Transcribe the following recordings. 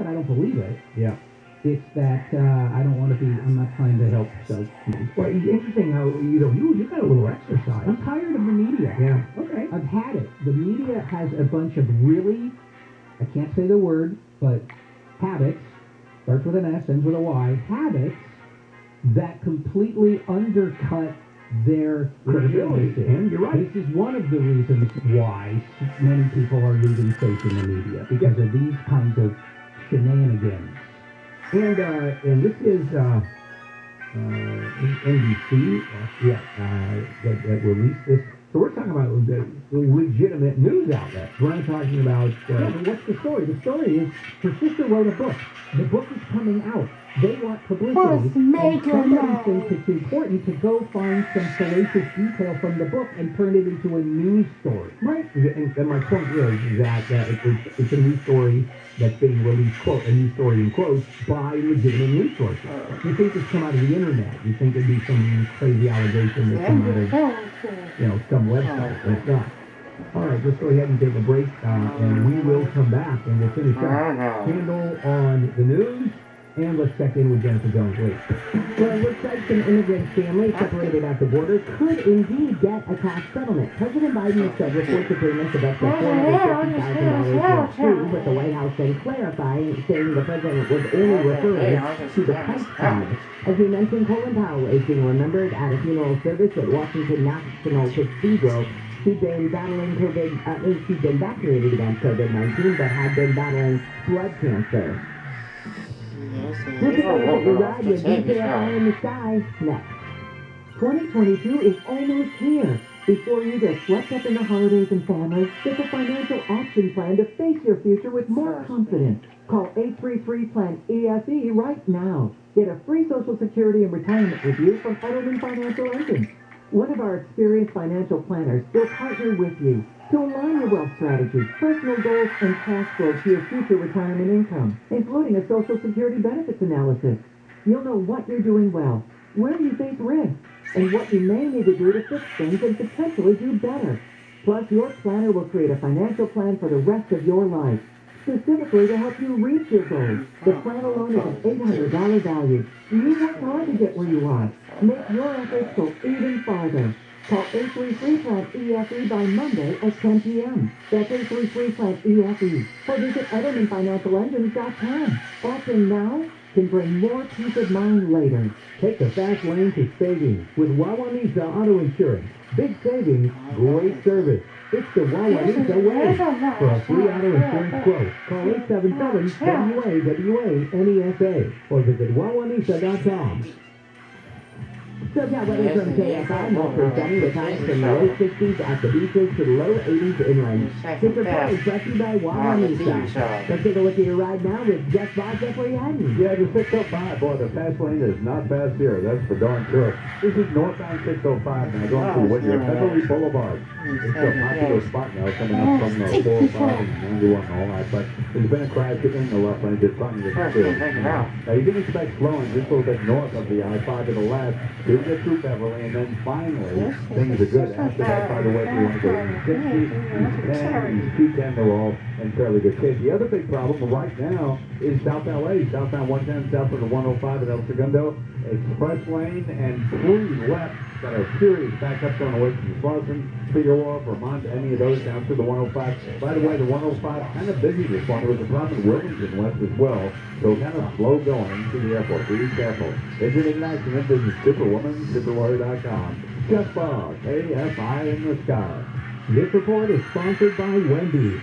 I don't believe it. Yeah. It's that I don't want to be. I'm not trying to help. So, well, it's interesting how you got a little exercise. I'm tired of the media. Yeah. Okay. I've had it. The media has a bunch of really, I can't say the word, but habits, starts with an S, ends with a Y, habits that completely undercut their credibility. And you're right. This is one of the reasons why many people are losing faith in the media, because of these kinds of shenanigans. And this is NBC that released this. So we're talking about the legitimate news outlets. We're not talking about... what's the story? The story is her sister wrote a book. The book is coming out. They want publicity. And somebody thinks it's important to go find some salacious detail from the book and turn it into a news story. Right. And my point is that it's a news story that's being released, quote, a news story in quotes, by legitimate news sources. You think it's come out of the internet. You think it'd be some crazy allegation that come out of, some website. But it's not. All right, let's go ahead and take a break, and we will come back, and we'll finish up Handle on the news. And let's check in with Jennifer Jones later. Well, it looks like some immigrant families separated at the border could indeed get a tax settlement. President Biden has said reports agreements of up to $450,000 were true, but the White House then clarifying, saying the president was only referring to the Pence promise. As we mentioned, Colin Powell is being remembered at a funeral service at Washington National Cathedral. She'd been battling she'd been vaccinated against COVID-19, but had been battling blood cancer. Looking at your ride with Kfi in the sky. Next. 2022 is almost here. Before you get swept up in the holidays and family, get a financial action plan to face your future with more confidence. Call 833-PLAN-EFE right now. Get a free Social Security and retirement review from Edelman Financial Agents. One of our experienced financial planners will partner with you to align your wealth strategy, personal goals, and cash flow to your future retirement income, including a Social Security benefits analysis. You'll know what you're doing well, where you face risk, and what you may need to do to fix things and potentially do better. Plus, your planner will create a financial plan for the rest of your life, specifically to help you reach your goals. The plan alone is an $800 value. You worked hard to get where you are. Make your efforts go even farther. Call 833-PLAN-EFE by Monday at 10 p.m. That's 833-PLAN-EFE. Or visit EdelmanFinancialEngines.com. Acting now can bring more peace of mind later. Take the fast lane to savings with Wawanisa Auto Insurance. Big savings, great service. It's the Wawanisa way. For a free auto insurance quote, call 877-WAWANESA or visit wawanisa.com. So yeah, weather from KFI, mostly sunny with highs from the low 60s at the beaches to the low 80s inland. This report is brought to you by Wawanisa. Let's take a look at your ride now with Jeff Bob. Jeff, where you heading? Yeah, the 605. Boy, the fast lane is not fast here. That's for darn sure. This is northbound 605 now going through Whittier Beverly Boulevard. It's a popular spot now coming up from the 405 and 91 and all that. But there's been a crash in the left lane just trying to get through. Now, you can expect slowing just a little bit north of the I-5 to the left. You'll get through Beverly, and then finally, things are good. After that, by the way, if you want to go East 60, East 10, East 210, they're all in fairly good shape. The other big problem right now is South LA, southbound 110, south of the 105 at El Segundo, express lane, and 3 left that are serious backups going away from Slauson, Figueroa, Vermont, any of those down to the 105. By the way, the 105 kind of busy this one. There was a problem in Wilmington West as well, so kind of slow going to the airport. Be careful. If you're in an accident, visit superwarrior.com. Jeff Bob, KFI in the sky. This report is sponsored by Wendy's.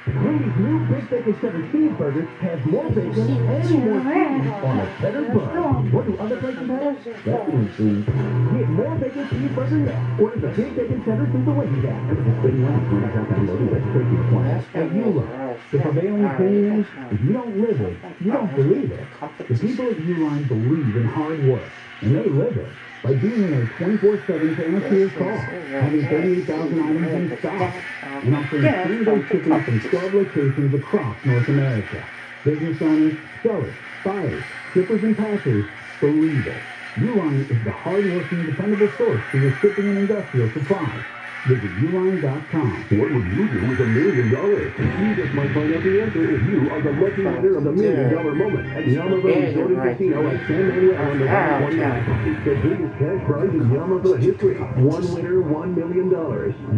Wendy's new Big Bacon Cheddar Cheeseburger has more bacon and more cheese on a cheddar bun. What do other places have? That means get more bacon cheeseburger now. Order the Big Bacon Cheddar through the Wendy's app. It's been one of the downloaded registration plans. And you look. The prevailing opinion is, if you don't live it, you don't believe it. The people at Uline believe in hard work, and they live it by being there 24/7 to answer your call, having 38,000 items in stock, and offering same-day shipping from 12 locations across North America. Business owners, sellers, buyers, shippers, and packers believe it. Uline is the hard-working, dependable source for your shipping and industrial supplies. Visit uline.com. What would you do with $1 million? You just might find out the answer if you are the lucky winner of the $1 million moment at Yamava Resort and Casino at San Manuel on November 29th. It's the biggest cash prize in Yamava history. One winner, $1 million.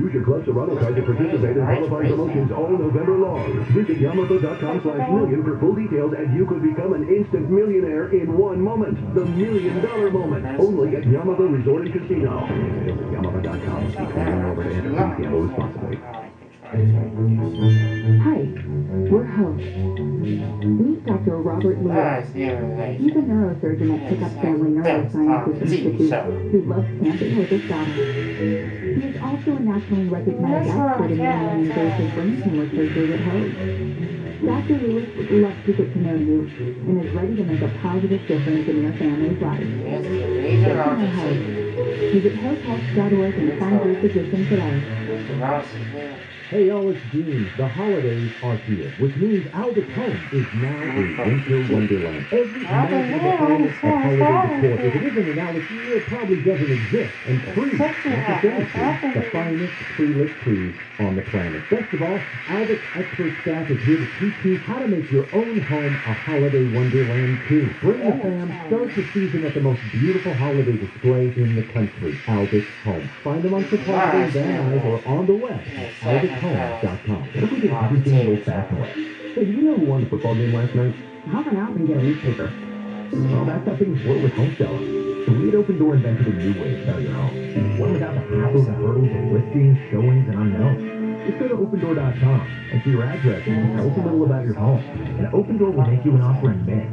Use your Club Serrano card to participate in qualifying promotions all November long. Visit Yamava.com/million for full details, and you could become an instant millionaire in one moment. The $1 million moment. Only at Yamava Resort and Casino. Visit Yamava.com. Over to enter gamble responsibly. Hi, we're hosts. Meet Dr. Robert Lewis. He's a neurosurgeon at Pickup Family Neurosciences Institute who loves camping with his daughter. He is also a nationally recognized expert in minimally invasive brain tumor surgery at Hope. Dr. Lewis would love to get to know you and is ready to make a positive difference in your family's life. Get to know Hope. Visit hopehealth.org and find your physician today. Hey y'all, it's Dean. The holidays are here, which means Albert Home is now a winter wonderland. Every imaginable element of holiday decor, if it isn't an Alex, it probably doesn't exist. And trees, not just any trees, the finest tree-lit trees on the planet. Best of all, Albert's expert staff is here to teach you how to make your own home a holiday wonderland too. Bring the fam, start the season at the most beautiful holiday display in the country, Albert Home. Find them on Chicago, Van Nuys, or on the web at alberthome.com. What if we did everything the old-fashioned way? Hey, do you know who won the football game last night? Hop on out and get a newspaper. Well, that's how things work with home selling. So we at Open Door invented a new way to sell your home. One without the hassles and hurdles of listings, showings, and unknowns. Just go to opendoor.com and see your address and tell us a little about your home. And Open Door will make you an offer in minutes.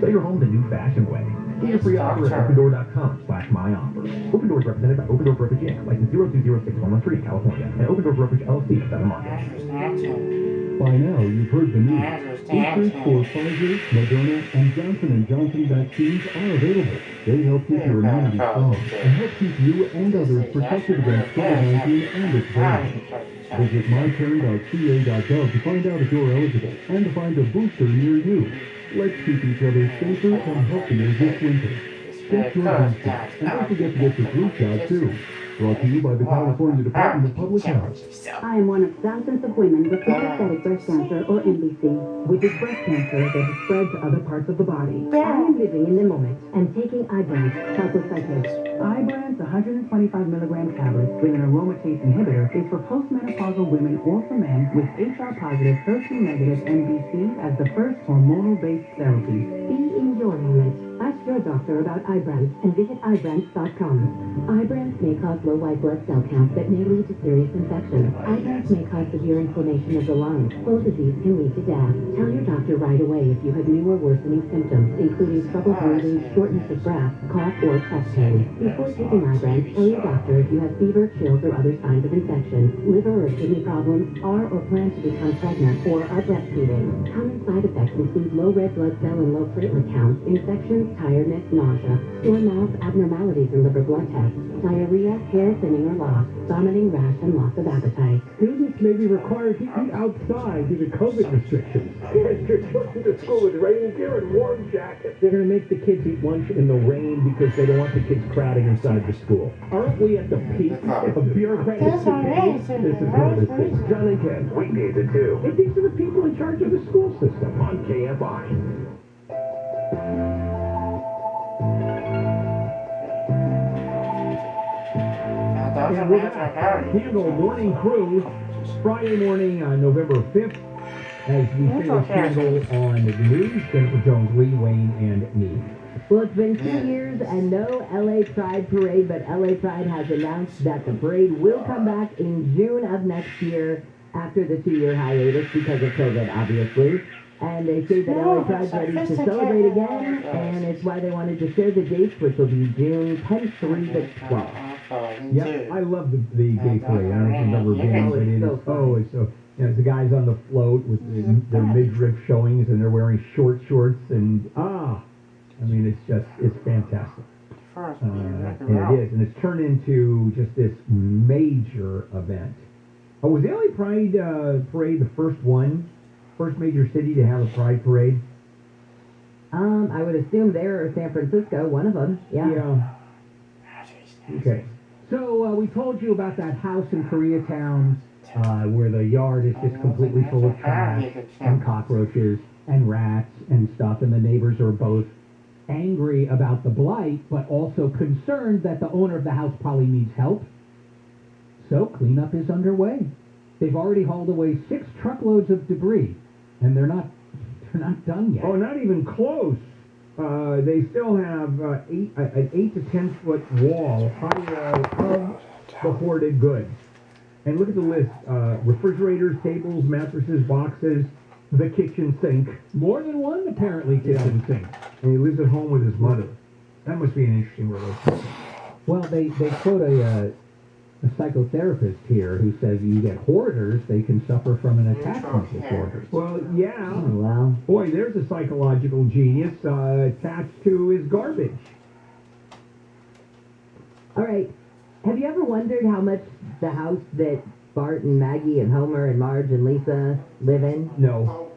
Sell your home the new-fashioned way. See your free offer at opendoor.com/myoffer. Open Door is represented by Open Door Brokerage Inc., license 0206113, California, and Open Door Brokerage LLC, Southern Market. By now, you've heard the news. Boosters for Pfizer, Moderna, and Johnson & Johnson vaccines are available. They help keep your immunity strong and help keep you and others protected against COVID-19 and its variants. Visit myturn.ca.gov to find out if you're eligible and to find a booster near you. Let's keep each other safer and healthier this winter. Get your booster, and don't forget to get your flu shot too. Brought to you by the California Department of Public Health. I am one of thousands of women with metastatic breast cancer, or MBC, which is breast cancer that has spread to other parts of the body. I am living in the moment and taking Ibrance Psychocyclase. Ibrance 125 milligram tablets with an aromatase inhibitor is for postmenopausal women or for men with HR-positive, HER2-negative MBC as the first hormonal-based therapy. Be in your moment. Ask your doctor about Ibrance and visit Ibrance.com. Ibrance may cause low white blood cell counts that may lead to serious infections. Ibrance may cause severe inflammation of the lungs. Flow disease can lead to death. Tell your doctor right away if you have new or worsening symptoms, including trouble breathing, shortness of breath, cough, or chest pain. Before taking Ibrance, tell your doctor if you have fever, chills, or other signs of infection, liver or kidney problems, are or plan to become pregnant, or are breastfeeding. Common side effects include low red blood cell and low platelet counts, infections, tiredness, nausea, sore mouth, abnormalities in liver blood tests, diarrhea, hair thinning or loss, vomiting, rash, and loss of appetite. Students may be required to eat outside due to COVID restrictions. Yes, your children to school with rain gear and warm jackets. They're going to make the kids eat lunch in the rain because they don't want the kids crowding inside the school. Aren't we at the peak of bureaucratic stupidity? This is one of the things. John and Ken, weekdays at 2. And these are the people in charge of the school system on KFI. And we're Candle Morning Crew, Friday morning on November 5th, as we finish Candle on the news. Jennifer Jones, Lee, Wayne, and me. Well, it's been 2 years and no LA Pride Parade, but LA Pride has announced that the parade will come back in June of next year after the 2-year hiatus because of COVID, obviously. And they say that LA Pride's ready to celebrate again, and it's why they wanted to share the dates, which will be June 10th through the 12th. Yep, I love the gay parade. I don't remember being, but it is, it's so, the guys on the float with their midriff showings, and they're wearing shorts, and it's fantastic. And it is, and it's turned into just this major event. Oh, was the LA Pride parade the first major city to have a Pride parade? I would assume there or San Francisco, one of them. Yeah. Okay. So we told you about that house in Koreatown where the yard is just completely full of trash and cockroaches and rats and stuff, and the neighbors are both angry about the blight, but also concerned that the owner of the house probably needs help. So cleanup is underway. They've already hauled away 6 truckloads of debris, and they're not done yet. Oh, not even close. They still have an 8 to 10 foot wall, high wall of the hoarded goods. And look at the list: refrigerators, tables, mattresses, boxes, the kitchen sink. More than one, apparently, kitchen sink. And he lives at home with his mother. That must be an interesting relationship. Well, they quote a psychotherapist here who says you get hoarders, they can suffer from an attachment disorder. Well, yeah. Oh, well. Boy, there's a psychological genius attached to his garbage. All right. Have you ever wondered how much the house that Bart and Maggie and Homer and Marge and Lisa live in? No.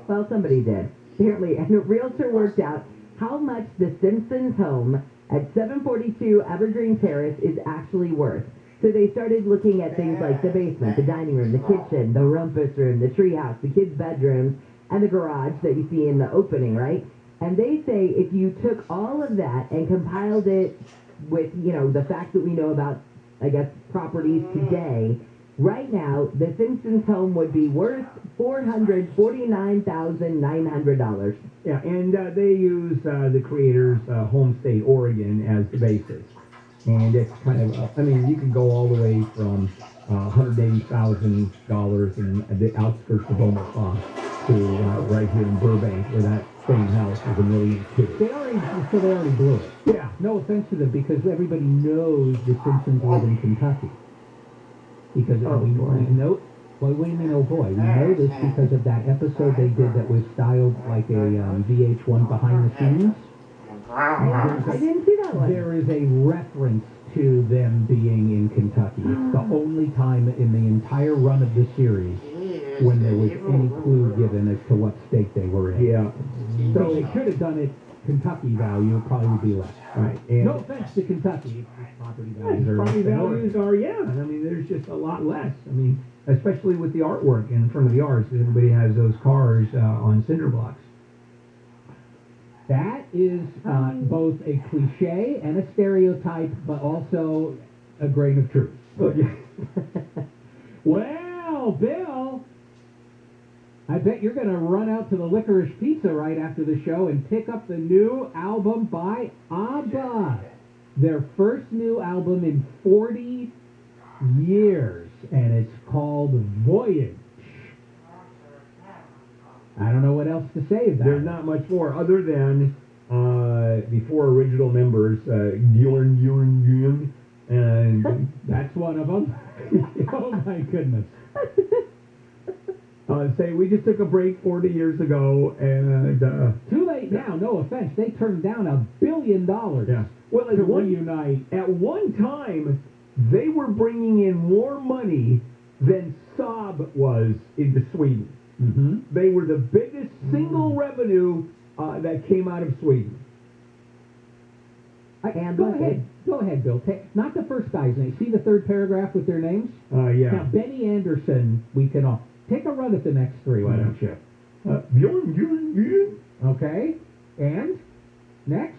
Well, somebody did. Apparently, and a realtor worked out how much the Simpsons home at 742 Evergreen Terrace is actually worth. So they started looking at things like the basement, the dining room, the kitchen, the rumpus room, the treehouse, the kids' bedrooms, and the garage that you see in the opening, right? And they say if you took all of that and compiled it with, the facts that we know about, I guess, properties today, right now, the Simpsons home would be worth $449,900. Yeah, and they use the creator's home state, Oregon, as the basis. And it's kind of, you can go all the way from $180,000 in the outskirts of Omaha to right here in Burbank, where that same house is $1.2 million. They already blew it. Yeah. No offense to them, because everybody knows the Simpsons live in Kentucky. Because we know. Well, what do you mean, oh boy? We know this because of that episode they did that was styled like a VH1 behind the scenes. I didn't see that one. There is a reference to them being in Kentucky. It's the only time in the entire run of the series when there was any clue given as to what state they were in. Yeah. So they should have done it Kentucky value, it probably would be less. Right. And No offense to Kentucky. Property values are there's just a lot less. Especially with the artwork in front of the yards. Everybody has those cars on cinder blocks. That is both a cliche and a stereotype, but also a grain of truth. Well, Bill, I bet you're going to run out to the Licorice Pizza right after the show and pick up the new album by ABBA. Their first new album in 40 years, and it's called Voyage. I don't know what else to say about There's it. not much more other than the 4 original members, Bjorn, and That's one of them. Oh my goodness. say we just took a break 40 years ago, and Too late now, no offense. They turned down $1 billion yeah. Well, to reunite. at one time, they were bringing in more money than Saab was into Sweden. Mm-hmm. They were the biggest single revenue that came out of Sweden. Go ahead, Bill. Not the first guy's name. See the third paragraph with their names? Yeah. Now, Benny Anderson, we can all take a run at the next 3, why don't you? Bjorn. Okay. And? Next?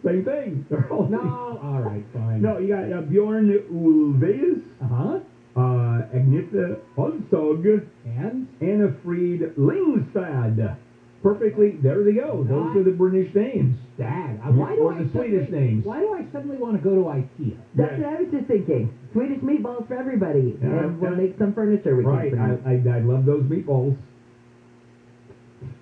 Same thing. They're all No, all right, fine. No, you got Bjorn Ulvaeus, Uh-huh. Agnetha Olsog, And? Anna Fried Lingstad. Perfectly, there they go. Those are the British names. Dad. Or the Swedish names. Why do I suddenly want to go to IKEA? That's what I was just thinking. Swedish meatballs for everybody. Yeah, And we'll yeah. make some furniture we Right, can produce. I love those meatballs.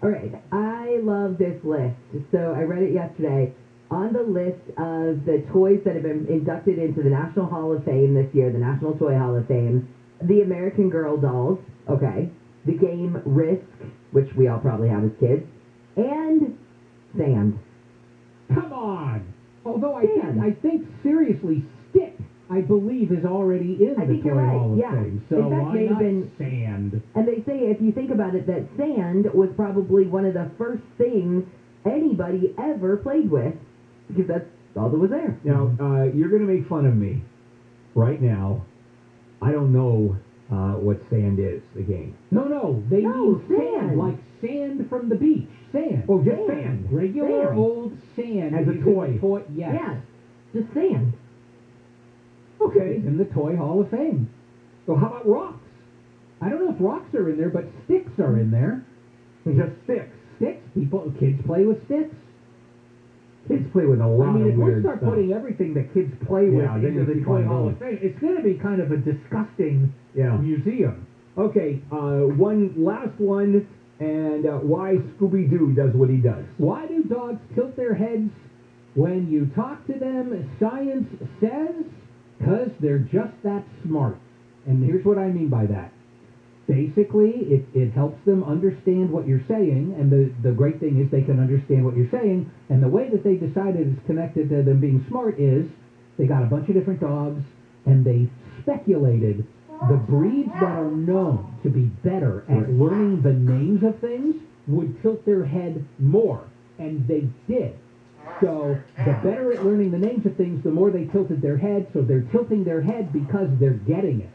All right, I love this list. So I read it yesterday. On the list of the toys that have been inducted into the National Hall of Fame this year, the National Toy Hall of Fame, the American Girl dolls, okay, the game Risk, which we all probably have as kids, and sand. Come on! Although Sand. I think seriously, Stick, I believe, is already in I the think Toy you're right, Hall of yeah. Fame. So In fact, why they've not been- sand? And they say, if you think about it, that sand was probably one of the first things anybody ever played with, because that's all that was there. Now, you're going to make fun of me. right now, I don't know what sand is, the game. No, they No, mean sand, sand. like sand from the beach. Sand. Oh, just sand. Regular Sand. old sand. As a is in toy. the toy. Yes. Yes. Just sand. Okay. It's in the Toy Hall of Fame. So how about rocks? I don't know if rocks are in there, but sticks are in there. Just sticks. Sticks. Kids play with sticks. Kids play with a lot I mean, of if we weird start stuff. putting everything that kids play with Yeah, then into you the keep Toy on Hall going. of Fame, it's going to be kind of a disgusting Yeah. museum. Okay, one last one, and why Scooby-Doo does what he does. Why do dogs tilt their heads when you talk to them? Science says because they're just that smart. And here's what I mean by that. Basically, it helps them understand what you're saying, and the great thing is they can understand what you're saying, and the way that they decided it's connected to them being smart is they got a bunch of different dogs, and they speculated the breeds that are known to be better at learning the names of things would tilt their head more, and they did. So the better at learning the names of things, the more they tilted their head, so they're tilting their head because they're getting it.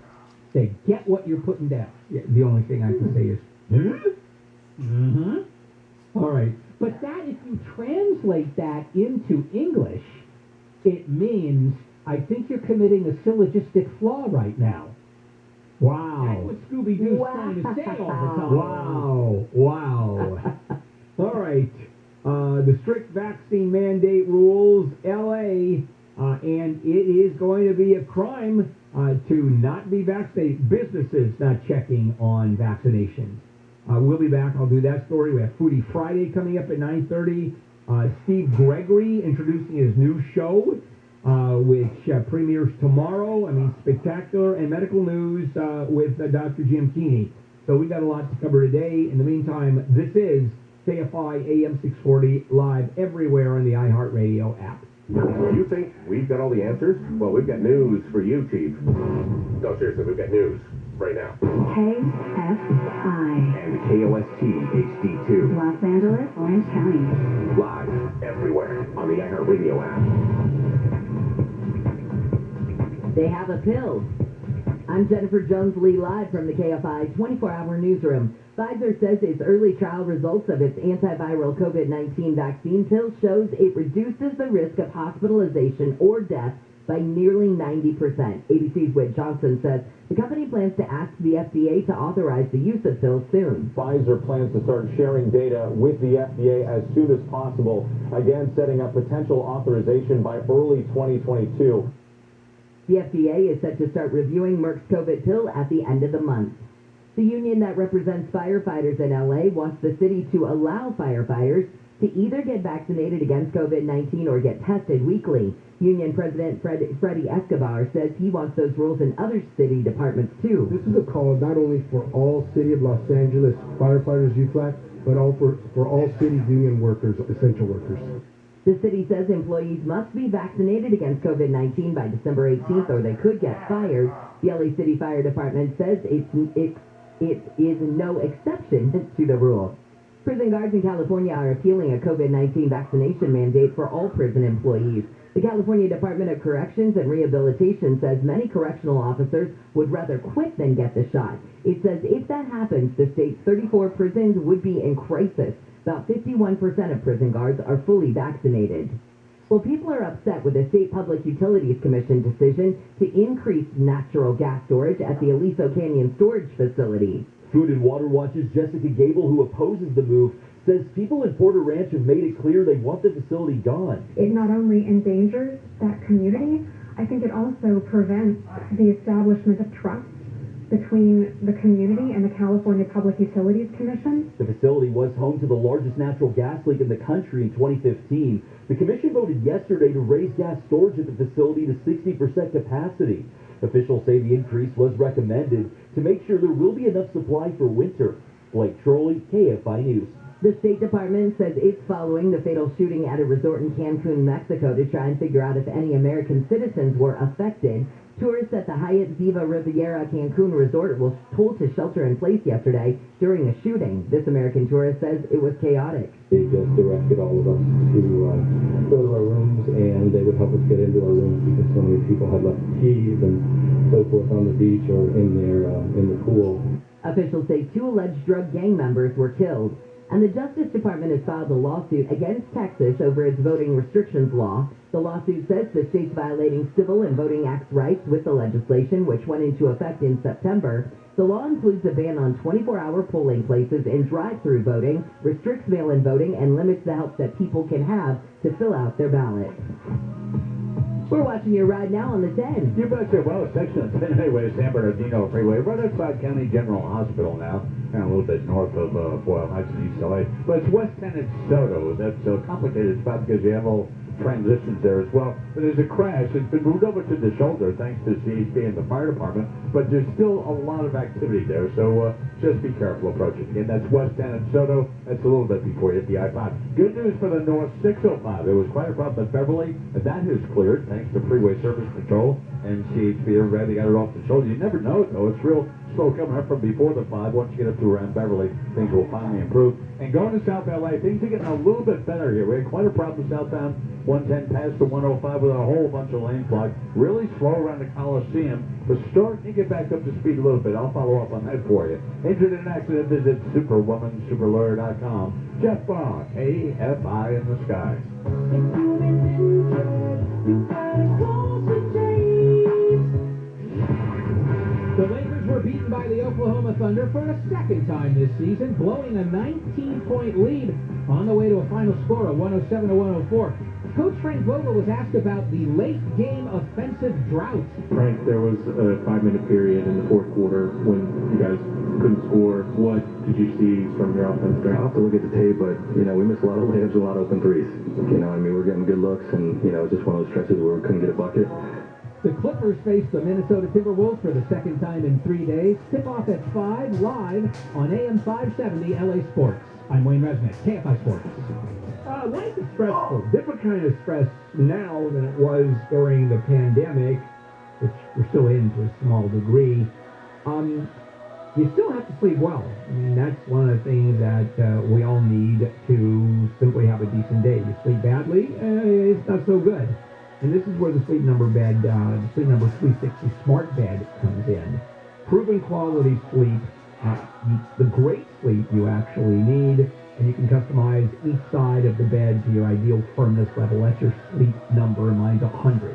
They get what you're putting down. Yeah, the only thing I can say is, Mm-hmm. all right. But that, if you translate that into English, it means, I think you're committing a syllogistic flaw right now. That's Wow. what Scooby-Doo's trying to say all the time. Wow. All right. The strict vaccine mandate rules, L.A., and it is going to be a crime to not be vaccinated. Businesses not checking on vaccinations. We'll be back. I'll do that story. We have Foodie Friday coming up at 9:30. Steve Gregory introducing his new show, which premieres tomorrow. I mean, spectacular and medical news with Dr. Jim Keeney. So we got a lot to cover today. In the meantime, this is KFI AM 640 live everywhere on the iHeartRadio app. You think we've got all the answers? Well, we've got news for you, Chief. No, seriously, we've got news right now. KFI, And KOST HD2. Los Angeles, Orange County. Live everywhere on the iHeartRadio app. They have a pill. I'm Jennifer Jones-Lee live from the KFI 24-hour newsroom. Pfizer says its early trial results of its antiviral COVID-19 vaccine pill shows it reduces the risk of hospitalization or death by nearly 90%. ABC's Whit Johnson says the company plans to ask the FDA to authorize the use of pills soon. Pfizer plans to start sharing data with the FDA as soon as possible, again setting up potential authorization by early 2022. The FDA is set to start reviewing Merck's COVID pill at the end of the month. The union that represents firefighters in LA wants the city to allow firefighters to either get vaccinated against COVID-19 or get tested weekly. Union President Freddie Escobar says he wants those rules in other city departments too. This is a call not only for all City of Los Angeles firefighters, UFLAC, but also for all city union workers, essential workers. The city says employees must be vaccinated against COVID-19 by December 18th or they could get fired. The LA City Fire Department says it is no exception to the rule. Prison guards in California are appealing a COVID-19 vaccination mandate for all prison employees. The California Department of Corrections and Rehabilitation says many correctional officers would rather quit than get the shot. It says if that happens, the state's 34 prisons would be in crisis. About 51% of prison guards are fully vaccinated. Well, people are upset with the State Public Utilities Commission decision to increase natural gas storage at the Aliso Canyon Storage Facility. Food and Water Watch's Jessica Gable, who opposes the move, says people in Porter Ranch have made it clear they want the facility gone. It not only endangers that community, I think it also prevents the establishment of trust between the community and the California Public Utilities Commission. The facility was home to the largest natural gas leak in the country in 2015. The commission voted yesterday to raise gas storage at the facility to 60% capacity. Officials say the increase was recommended to make sure there will be enough supply for winter. Blake Trolley, KFI News. The State Department says it's following the fatal shooting at a resort in Cancun, Mexico, to try and figure out if any American citizens were affected. Tourists at the Hyatt Ziva Riviera Cancun resort were told to shelter in place yesterday during a shooting. This American tourist says it was chaotic. They just directed all of us to go to our rooms and and they would help us get into our rooms because so many people had left keys and so forth on the beach or in the pool. Officials say 2 alleged drug gang members were killed, and the Justice Department has filed a lawsuit against Texas over its voting restrictions law. The lawsuit says the state's violating Civil and Voting Act rights with the legislation, which went into effect in September. The law includes a ban on 24-hour polling places and drive-through voting, restricts mail-in voting, and limits the help that people can have to fill out their ballot. We're watching your ride now on the 10. You betcha. Well, a section of 10 Highway, San Bernardino Freeway, right outside County General Hospital now, and a little bit north of Boyle Heights and East LA. But it's West 10 and Soto. That's a complicated spot because you have all transitions there as well. But there's a crash. It's been moved over to the shoulder thanks to CHP and the fire department, but there's still a lot of activity there, so just be careful approaching. Again, that's West 10 and Soto. That's a little bit before you hit the I-5. Good news for the North 605. There was quite a problem at Beverly, but that has cleared thanks to Freeway Service Control and CHP. Everybody got it off the shoulder. You never know it, though. It's real slow coming up from before the 5. Once you get up to around Beverly, things will finally improve. And going to South LA, things are getting a little bit better here. We had quite a problem southbound 110 past the 105 with a whole bunch of lane clogged. Really slow around the Coliseum, but starting to get back up to speed a little bit. I'll follow up on that for you. Injured in an accident, visit superwomansuperlawyer.com. Jeff Barr, AFI in the sky. The Lakers were beaten by the Oklahoma Thunder for a second time this season, blowing a 19-point lead on the way to a final score of 107-104. Coach Frank Vogel was asked about the late-game offensive drought. Frank, there was a 5-minute period in the fourth quarter when you guys couldn't score. What did you see from your offense there? I'll have to look at the tape, but, we missed a lot of layups, a lot of open threes. We're getting good looks, and, just one of those stretches where we couldn't get a bucket. The Clippers face the Minnesota Timberwolves for the second time in 3 days. Tip-off at 5, live on AM 570 LA Sports. I'm Wayne Resnick, KFI Sports. Life is stressful. Different kind of stress now than it was during the pandemic, which we're still in to a small degree. You still have to sleep well. That's one of the things that we all need to simply have a decent day. You sleep badly, it's not so good. And this is where the Sleep Number bed, the Sleep Number 360 Smart Bed comes in. Proven quality sleep, the great sleep you actually need, and you can customize each side of the bed to your ideal firmness level. That's your Sleep Number, mine's 100.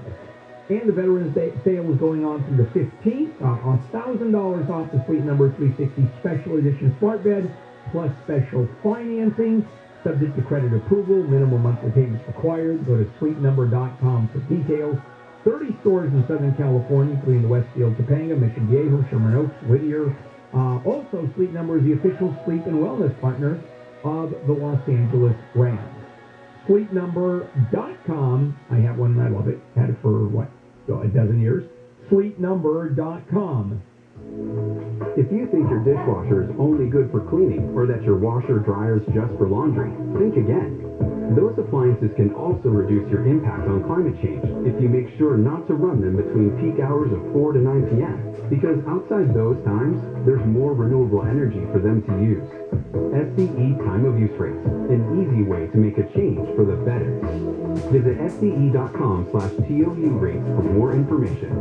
And the Veterans Day sale is going on through the 15th, $1,000 off the Sleep Number 360 Special Edition Smart Bed, plus special financing. Subject to credit approval, minimum monthly payments required. Go to sleepnumber.com for details. 30 stores in Southern California, including the Westfield, Topanga, Mission Viejo, Sherman Oaks, Whittier. Also, Sleep Number is the official sleep and wellness partner of the Los Angeles Rams. Sleepnumber.com. I have one and I love it. Had it for, a dozen years. Sleepnumber.com. If you think your dishwasher is only good for cleaning or that your washer dryer is just for laundry, think again. Those appliances can also reduce your impact on climate change if you make sure not to run them between peak hours of 4 to 9 p.m. Because outside those times, there's more renewable energy for them to use. SCE Time of Use Rates, an easy way to make a change for the better. Visit SCE.com/TOU rates for more information.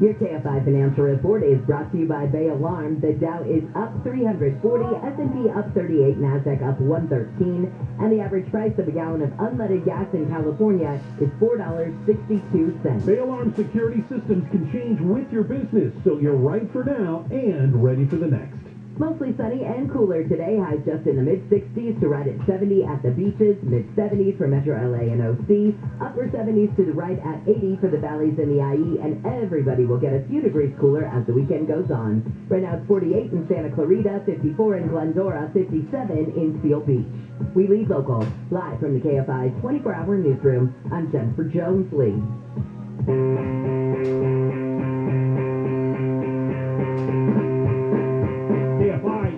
Your KFI Financial Report is brought to you by Bay Alarm. The Dow is up 340, S&P up 38, NASDAQ up 113, and the average price of a gallon of unleaded gas in California is $4.62. Bay Alarm security systems can change with your business, so you're right for now and ready for the next. Mostly sunny and cooler today. Highs just in the mid-60s to right at 70 at the beaches, mid-70s for Metro LA and OC, upper 70s to the right at 80 for the valleys in the IE, and everybody will get a few degrees cooler as the weekend goes on. Right now it's 48 in Santa Clarita, 54 in Glendora, 57 in Seal Beach. We lead local. Live from the KFI 24-hour newsroom, I'm Jennifer Jones-Lee.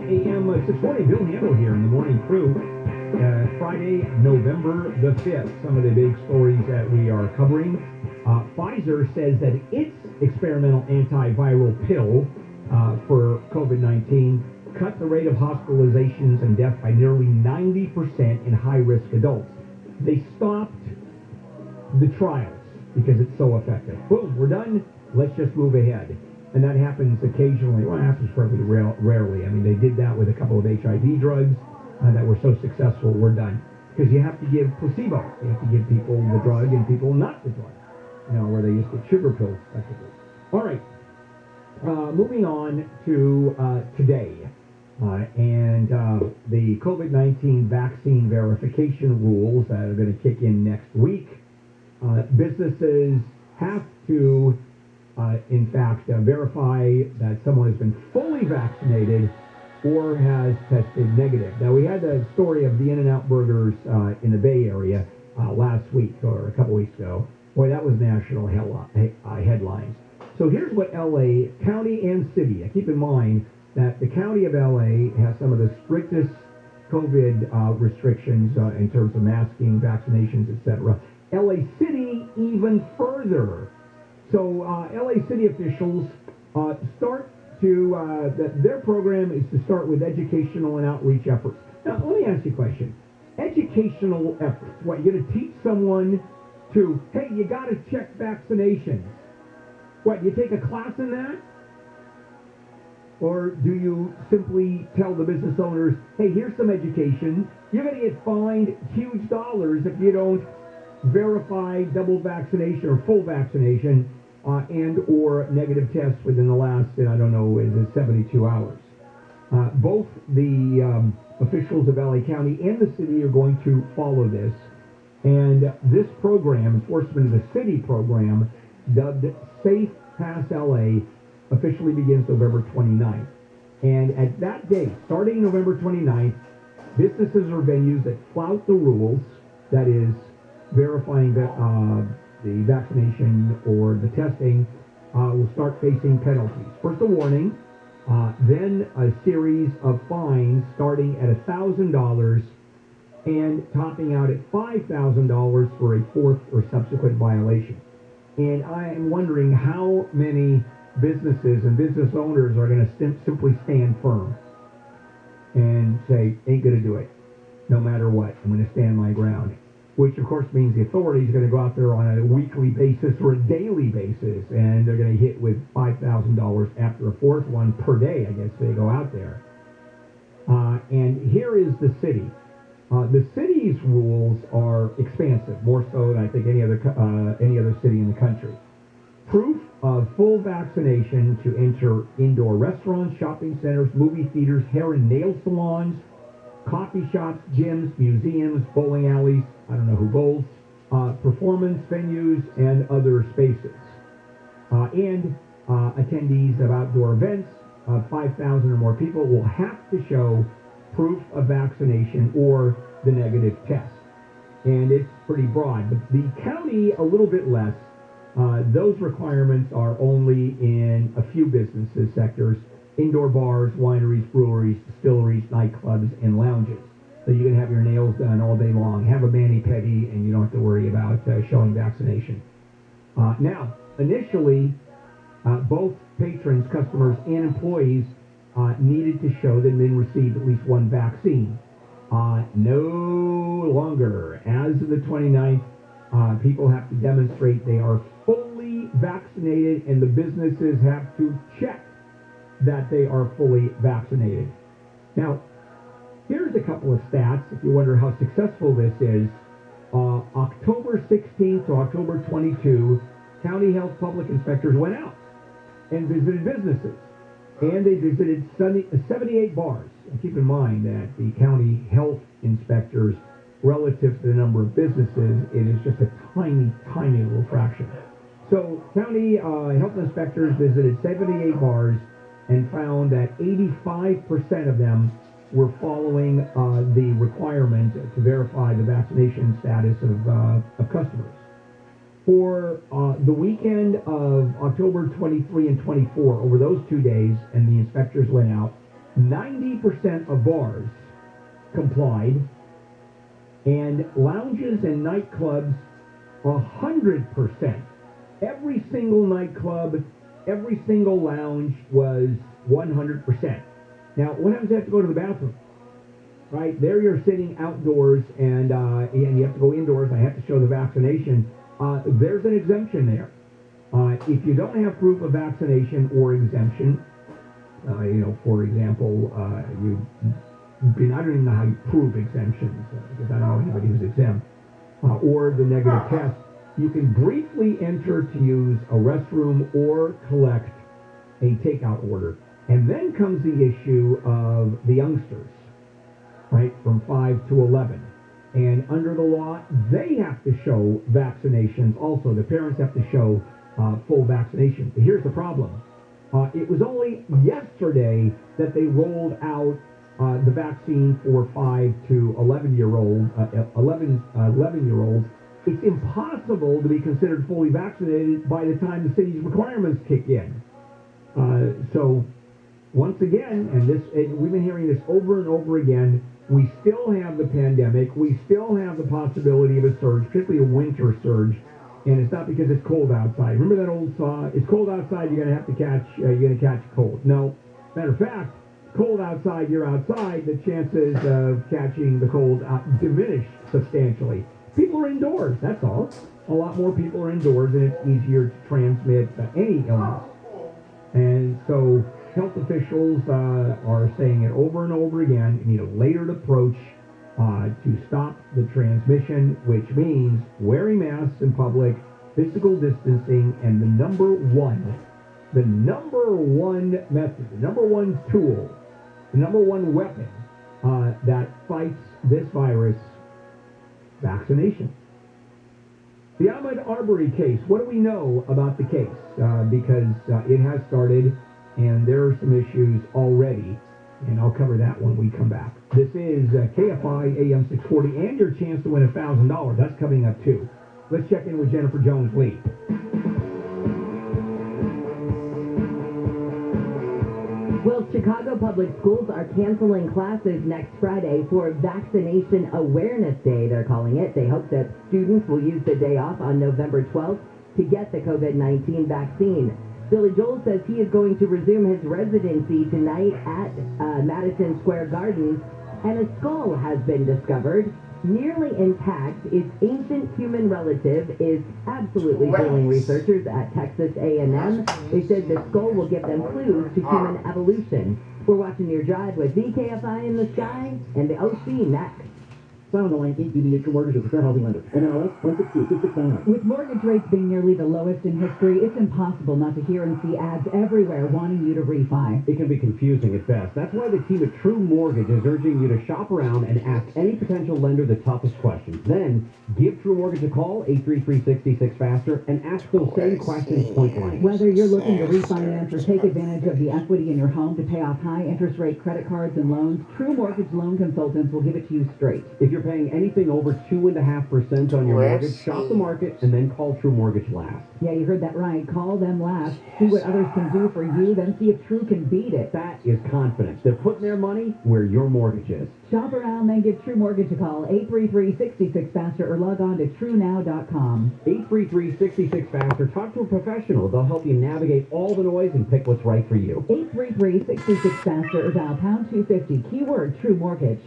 AM 640, Bill Handel here in the morning crew. Friday, November the 5th. Some of the big stories that we are covering. Pfizer says that its experimental antiviral pill for COVID-19 cut the rate of hospitalizations and death by nearly 90% in high-risk adults. They stopped the trials because it's so effective. Boom, we're done. Let's just move ahead. And that happens occasionally. Well, it happens fairly rarely. I mean, they did that with a couple of HIV drugs that were so successful, we're done. Because you have to give placebo. You have to give people the drug and people not the drug. You know, where they used to get sugar pills, effectively. All right. Moving on to today. And the COVID-19 vaccine verification rules that are going to kick in next week. Businesses have to, in fact, verify that someone has been fully vaccinated or has tested negative. Now, we had the story of the In-N-Out burgers in the Bay Area last week or a couple weeks ago. Boy, that was national headlines. So here's what LA County and City, keep in mind that the County of LA has some of the strictest COVID restrictions in terms of masking, vaccinations, etc. LA City even further. So LA City officials start to, their program is to start with educational and outreach efforts. Now, let me ask you a question. Educational efforts. What, you're going to teach someone to, hey, you got to check vaccinations. What, you take a class in that? Or do you simply tell the business owners, hey, here's some education. You're going to get fined huge dollars if you don't verify double vaccination or full vaccination and or negative tests within the last, I don't know, is it 72 hours. Both the officials of LA County and the city are going to follow this. And this program, Enforcement of the City program, dubbed Safe Pass LA, officially begins November 29th. And at that date, starting November 29th, businesses or venues that flout the rules, that is, verifying the vaccination or the testing, will start facing penalties. First a warning, then a series of fines starting at $1,000 and topping out at $5,000 for a fourth or subsequent violation. And I am wondering how many businesses and business owners are going to simply stand firm and say, ain't going to do it, no matter what. I'm going to stand my ground. Which, of course, means the authorities are going to go out there on a weekly basis or a daily basis, and they're going to hit with $5,000 after a fourth one per day, I guess, they go out there. And here is the city. The city's rules are expansive, more so than I think any other city in the country. Proof of full vaccination to enter indoor restaurants, shopping centers, movie theaters, hair and nail salons, coffee shops, gyms, museums, bowling alleys, I don't know who bowls, performance venues, and other spaces. And attendees of outdoor events of 5,000 or more people will have to show proof of vaccination or the negative test. And it's pretty broad. But the county, a little bit less. Those requirements are only in a few businesses sectors: indoor bars, wineries, breweries, distilleries, nightclubs, and lounges. So you can have your nails done all day long, have a mani-pedi, and you don't have to worry about showing vaccination. Now, initially, both patrons, customers, and employees needed to show that they received at least one vaccine. No longer. As of the 29th, people have to demonstrate they are fully vaccinated, and the businesses have to check that they are fully vaccinated. Now, here's a couple of stats if you wonder how successful this is. October 16th to October 22, county health public inspectors went out and visited businesses. And they visited 78 bars. And keep in mind that the county health inspectors, relative to the number of businesses, it is just a tiny, tiny little fraction. So county health inspectors visited 78 bars and found that 85% of them were following the requirement to verify the vaccination status of customers. For the weekend of October 23 and 24, over those 2 days, and the inspectors went out, 90% of bars complied, and lounges and nightclubs, 100%. Every single nightclub, every single lounge was 100%. Now, what happens if you have to go to the bathroom? Right? There you're sitting outdoors, and you have to go indoors. I have to show the vaccination. There's an exemption there. If you don't have proof of vaccination or exemption, for example, I don't even know how you prove exemptions, because I don't know anybody who's exempt, or the negative test, you can briefly enter to use a restroom or collect a takeout order. And then comes the issue of the youngsters, right, from 5 to 11. And under the law, they have to show vaccinations also. The parents have to show full vaccination. But here's the problem. It was only yesterday that they rolled out the vaccine for 5 to 11-year-olds. 11-year-olds. It's impossible to be considered fully vaccinated by the time the city's requirements kick in. So, once again, and we've been hearing this over and over again, we still have the pandemic. We still have the possibility of a surge, particularly a winter surge. And it's not because it's cold outside. Remember that old saw? It's cold outside. You're gonna catch a cold. No, matter of fact, cold outside. You're outside. The chances of catching the cold diminish substantially. People are indoors. That's all. A lot more people are indoors, and it's easier to transmit any illness. And so, health officials are saying it over and over again. You need a layered approach to stop the transmission, which means wearing masks in public, physical distancing, and the number one method, the number one tool, the number one weapon that fights this virus, vaccination. The Ahmaud Arbery case, what do we know about the case? Because it has started, and there are some issues already. And I'll cover that when we come back. This is KFI AM 640 and your chance to win $1,000. That's coming up too. Let's check in with Jennifer Jones-Lee. Well, Chicago Public Schools are canceling classes next Friday for Vaccination Awareness Day, they're calling it. They hope that students will use the day off on November 12th to get the COVID-19 vaccine. Billy Joel says he is going to resume his residency tonight at Madison Square Gardens, and a skull has been discovered, nearly intact. Its ancient human relative is absolutely thrilling researchers at Texas A&M. They said the skull will give them clues to human evolution. We're watching your drive with VKFI in the sky and the OC next. Sound the line 8 BB Mutual Mortgage is a fair housing lender. NMLS 162-2699. With mortgage rates being nearly the lowest in history, it's impossible not to hear and see ads everywhere wanting you to refi. It can be confusing at best. That's why the team at True Mortgage is urging you to shop around and ask any potential lender the toughest questions. Then, give True Mortgage a call, 833-66-FASTER, and ask those same questions point blank. Whether you're looking to refinance or take advantage of the equity in your home to pay off high interest rate credit cards and loans, True Mortgage loan consultants will give it to you straight. If you're paying anything over 2.5% on your mortgage, shop the market and then call True Mortgage last. Yeah, you heard that right. Call them last. See what others can do for you, then see if True can beat it. That is confidence. They're putting their money where your mortgage is. Shop around, then give True Mortgage a call, 833-66-FASTER, or log on to TrueNow.com. 833-66-FASTER. Talk to a professional. They'll help you navigate all the noise and pick what's right for you. 833-66-FASTER, or dial pound 250, keyword True Mortgage.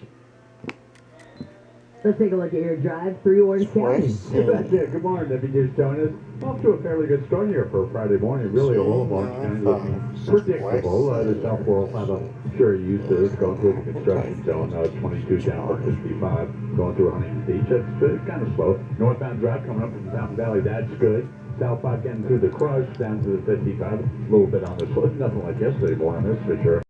Let's take a look at your drive through Orange County. Yeah, good morning, WJ's showing us. Off to a fairly good start here for Friday morning. Really, a little Orange County looking predictable. The South World, I'm sure you're used to this, going through the construction zone. 22 down for 55, going through Huntington Beach. That's kind of slow. Northbound drive coming up from Fountain Valley, that's good. South 5 getting through the crush, down to the 55. A little bit on the slope. Nothing like yesterday morning, that's for sure.